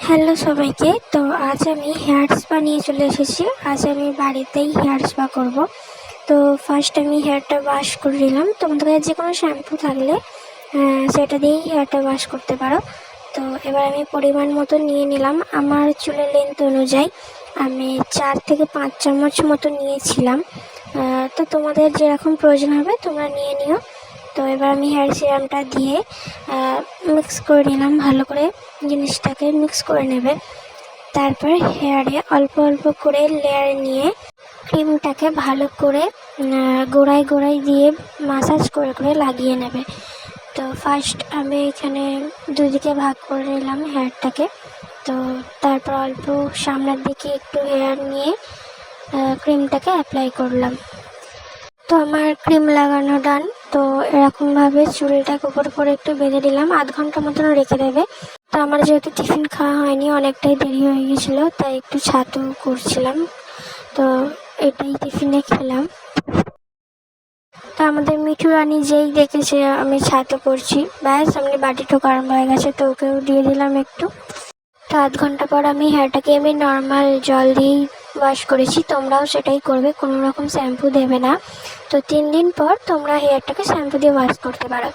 Hello সবাইকে। তো আজ আমি হেয়ার স্পা নিয়ে চলে এসেছি। আজ আমি বাড়িতেই হেয়ার স্পা করব। তো ফার্স্ট আমি হেয়ারটা ওয়াশ করে নিলাম। তোমাদের কাছে যে কোনো শ্যাম্পু থাকলে সেটা দিয়েই হেয়ারটা ওয়াশ করতে পারো। তো এবার আমি পরিমাণ মতো নিয়ে নিলাম। আমার চুলের লেন্থ অনুযায়ী আমি 4 থেকে 5 চামচ মতো নিয়েছিলাম। তো তোমাদের যেরকম প্রয়োজন হবে তোমরা নিয়ে নিও। তো এবার আমি হেয়ার সিরামটা দিয়ে মিক্স করে নিলাম। ভালো করে জিনিসটাকে মিক্স করে নেবে। তারপর হেয়ারে অল্প অল্প করে লেয়ার নিয়ে ক্রিমটাকে ভালো করে গোড়ায় গোড়ায় দিয়ে মাসাজ করে করে লাগিয়ে নেবে। তো ফার্স্ট আমি এখানে দুদিকে ভাগ করে নিলাম হেয়ারটাকে। তো তারপর অল্প সামনের দিকে একটু হেয়ার নিয়ে ক্রিমটাকে অ্যাপ্লাই করলাম। তো আমার ক্রিম লাগানো ডান। তো এরকমভাবে চুলটাকে উপর করে একটু বেঁধে দিলাম। আধ ঘন্টা মতন রেখে দেবে। তো আমার যেহেতু টিফিন খাওয়া হয়নি, অনেকটাই দেরি হয়ে গেছিলো, তাই একটু ছাতু করছিলাম। তো এটাই টিফিনে খেলাম। তো আমাদের মিঠু রানী যেই দেখেছে আমি ছাতু করছি, ব্যাস আমি বাটি ঠোকা আরম্ভ হয়ে গেছে। তো ওকেও দিয়ে দিলাম একটু। তো আধ ঘন্টা পর আমি হেয়ারটাকে আমি নর্মাল জল দিয়েই ওয়াশ করেছি। তোমরাও সেটাই করবে, কোনো রকম শ্যাম্পু দেবে না। তো 3 দিন পর তোমরা হেয়ারটাকে শ্যাম্পু দিয়ে ওয়াশ করতে পারো।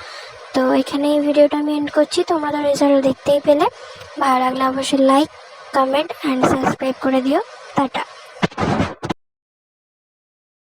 তো এখানে এই ভিডিওটা আমি এন্ড করছি। তোমরা তো রেজাল্ট দেখতেই পেলে। ভালো লাগলে অবশ্যই লাইক, কমেন্ট অ্যান্ড সাবস্ক্রাইব করে দিও। টাটা।